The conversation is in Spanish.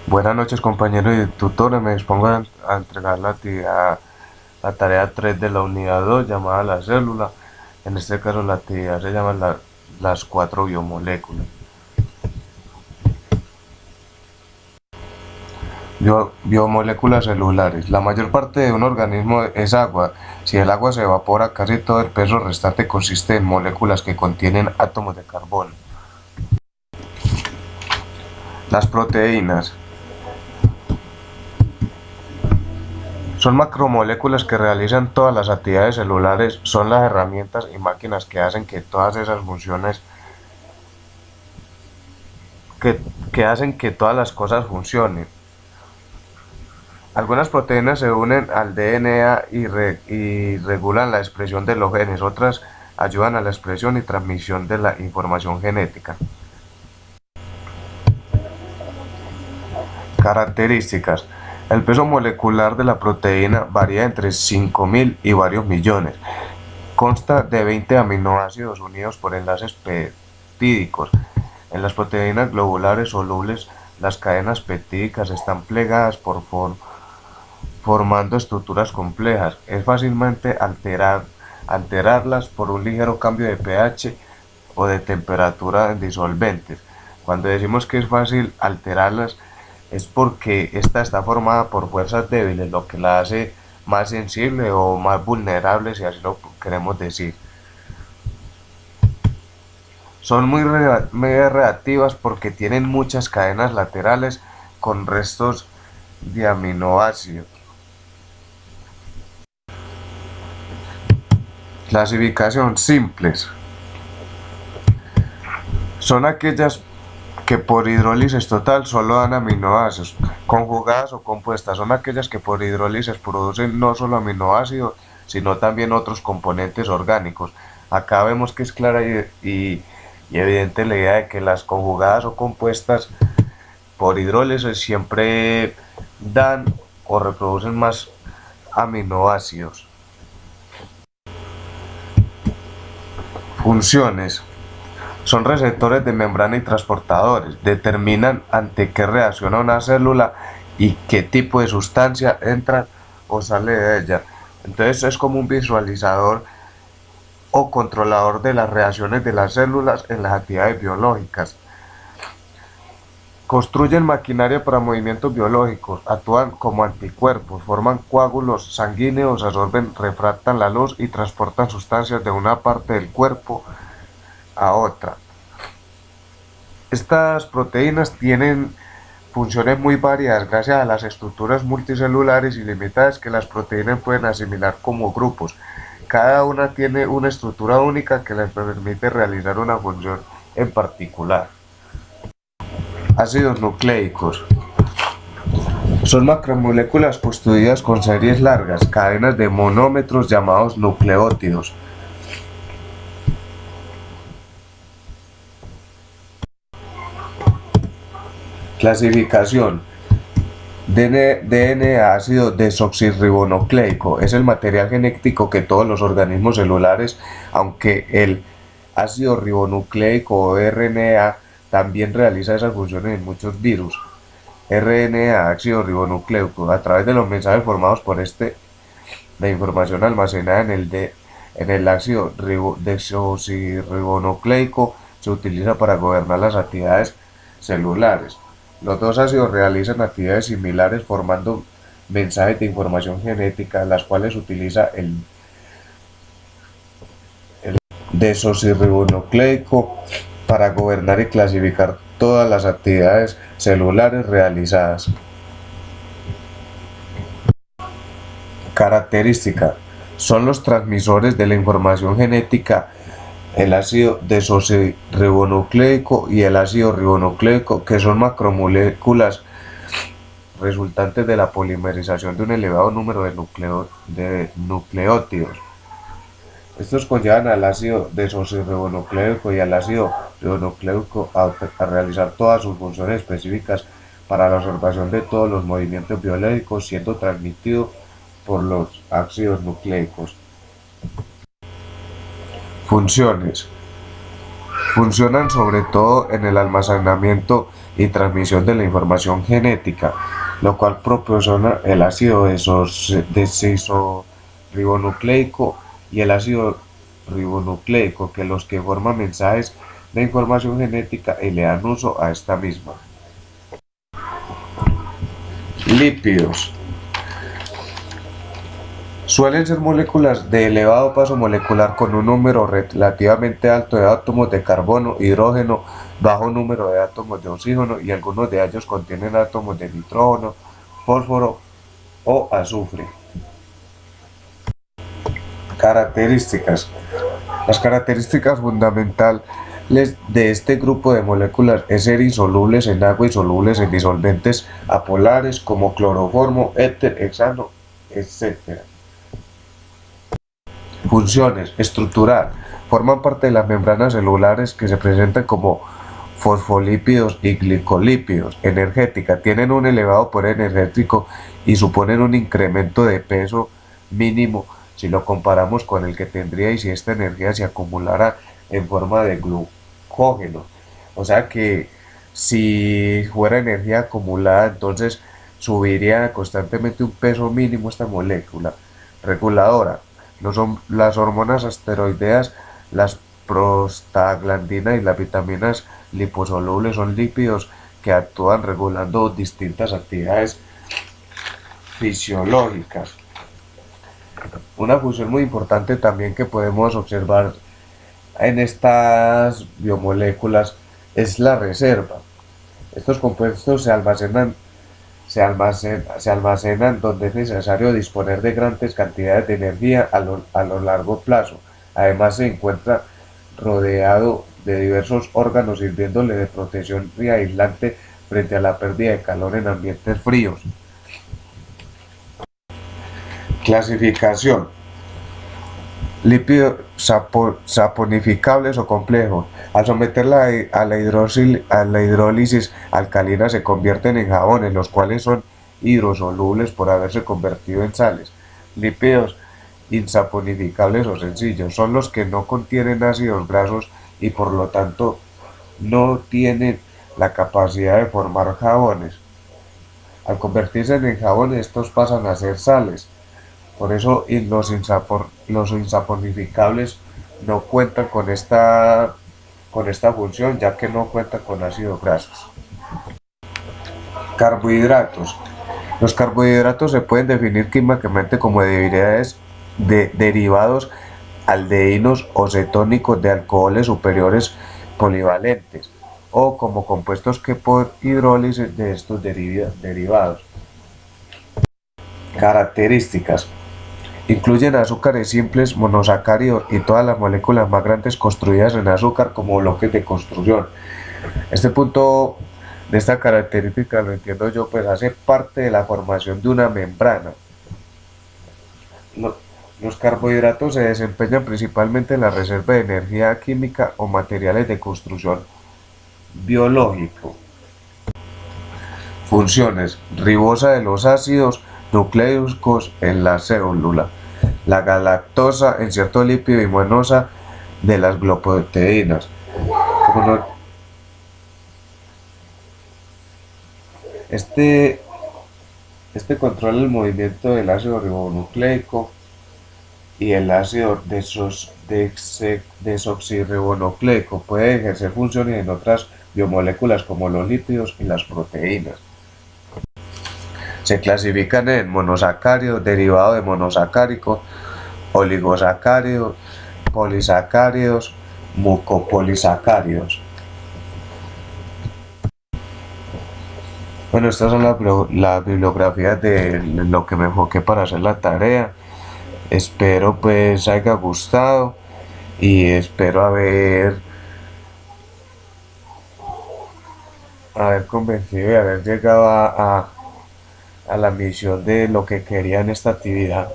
Buenas noches, compañero y tutor. Me dispongo a entregar la tarea 3 de la unidad 2 llamada la célula. En este caso la actividad se llama las cuatro biomoléculas. Biomoléculas celulares. La mayor parte de un organismo es agua. Si el agua se evapora, casi todo el peso restante consiste en moléculas que contienen átomos de carbono. Las proteínas son macromoléculas que realizan todas las actividades celulares, son las herramientas y máquinas que hacen que todas esas funciones, que hacen que todas las cosas funcionen. Algunas proteínas se unen al DNA y regulan la expresión de los genes, otras ayudan a la expresión y transmisión de la información genética. Características. El peso molecular de la proteína varía entre 5.000 y varios millones. Consta de 20 aminoácidos unidos por enlaces peptídicos. En las proteínas globulares solubles, las cadenas peptídicas están plegadas formando estructuras complejas. Es fácilmente alterarlas por un ligero cambio de pH o de temperatura en disolventes. Cuando decimos que es fácil alterarlas, es porque esta está formada por fuerzas débiles, lo que la hace más sensible o más vulnerable, si así lo queremos decir. Son muy reactivas porque tienen muchas cadenas laterales con restos de aminoácidos. Clasificación: simples. Son aquellas que por hidrólisis total solo dan aminoácidos. Conjugadas o compuestas son aquellas que por hidrólisis producen no solo aminoácidos, sino también otros componentes orgánicos. Acá vemos que es clara y evidente la idea de que las conjugadas o compuestas por hidrólisis siempre dan o reproducen más aminoácidos. Funciones: son receptores de membrana y transportadores. Determinan ante qué reacciona una célula y qué tipo de sustancia entra o sale de ella. Entonces es como un visualizador o controlador de las reacciones de las células en las actividades biológicas. Construyen maquinaria para movimientos biológicos, actúan como anticuerpos, forman coágulos sanguíneos, absorben, refractan la luz y transportan sustancias de una parte del cuerpo a otra. Estas proteínas tienen funciones muy variadas gracias a las estructuras multicelulares ilimitadas que las proteínas pueden asimilar como grupos. Cada una tiene una estructura única que les permite realizar una función en particular. Ácidos nucleicos. Son macromoléculas construidas con series largas, cadenas de monómetros llamados nucleótidos. Clasificación: DNA, ácido desoxirribonucleico, es el material genético que todos los organismos celulares, aunque el ácido ribonucleico o RNA también realiza esas funciones en muchos virus. RNA, ácido ribonucleico, a través de los mensajes formados por la información almacenada en el ácido desoxirribonucleico se utiliza para gobernar las actividades celulares. Los dos ácidos realizan actividades similares formando mensajes de información genética, las cuales utiliza el desoxirribonucleico para gobernar y clasificar todas las actividades celulares realizadas. Característica: son los transmisores de la información genética el ácido desoxirribonucleico y el ácido ribonucleico, que son macromoléculas resultantes de la polimerización de un elevado número de nucleótidos. Estos conllevan al ácido desoxirribonucleico y al ácido ribonucleico a realizar todas sus funciones específicas para la observación de todos los movimientos biológicos, siendo transmitido por los ácidos nucleicos. Funciones: Funcionan sobre todo en el almacenamiento y transmisión de la información genética, lo cual proporciona el ácido desoxirribonucleico y el ácido ribonucleico, que los que forman mensajes de información genética y le dan uso a esta misma. Lípidos. Suelen ser moléculas de elevado paso molecular con un número relativamente alto de átomos de carbono, hidrógeno, bajo número de átomos de oxígeno y algunos de ellos contienen átomos de nitrógeno, fósforo o azufre. Características. Las características fundamentales de este grupo de moléculas es ser insolubles en agua y solubles en disolventes apolares como cloroformo, éter, hexano, etc. Funciones. Estructural. Forman parte de las membranas celulares que se presentan como fosfolípidos y glicolípidos. Energética. Tienen un elevado poder energético y suponen un incremento de peso mínimo si lo comparamos con el que tendría y si esta energía se acumulara en forma de glucógeno. O sea que si fuera energía acumulada, entonces subiría constantemente un peso mínimo esta molécula. Reguladora. Las hormonas esteroideas, las prostaglandinas y las vitaminas liposolubles son lípidos que actúan regulando distintas actividades fisiológicas. Una función muy importante también que podemos observar en estas biomoléculas es la reserva. Estos compuestos se almacenan donde es necesario disponer de grandes cantidades de energía a lo largo plazo. Además se encuentra rodeado de diversos órganos sirviéndole de protección y aislante frente a la pérdida de calor en ambientes fríos. Clasificación. Lípidos saponificables o complejos. Al someterla a la hidrólisis alcalina se convierten en jabones, los cuales son hidrosolubles por haberse convertido en sales. Lípidos insaponificables o sencillos son los que no contienen ácidos grasos y por lo tanto no tienen la capacidad de formar jabones. Al convertirse en jabones, estos pasan a ser sales. Por eso los insaponificables no cuentan con esta función, ya que no cuentan con ácidos grasos. Carbohidratos. Los carbohidratos se pueden definir químicamente como derivados aldeínos o cetónicos de alcoholes superiores polivalentes o como compuestos que por hidrólisis de estos derivados. Características. Incluyen azúcares simples, monosacáridos y todas las moléculas más grandes construidas en azúcar como bloques de construcción. Este punto de esta característica lo entiendo yo, pues hace parte de la formación de una membrana. Los carbohidratos se desempeñan principalmente en la reserva de energía química o materiales de construcción biológico. Funciones. Ribosa de los ácidos nucleicos en la célula. La galactosa en cierto lípido y monosa de las glicoproteínas. Este controla el movimiento del ácido ribonucleico y el ácido desoxirribonucleico. Puede ejercer funciones en otras biomoléculas como los lípidos y las proteínas. Se clasifican en monosacáridos, derivado de monosacáridos, oligosacáridos, polisacáridos, mucopolisacáridos. Bueno, estas son las bibliografías de lo que me enfoqué para hacer la tarea. Espero pues haya gustado y espero haber convencido y haber llegado a la misión de lo que quería en esta actividad.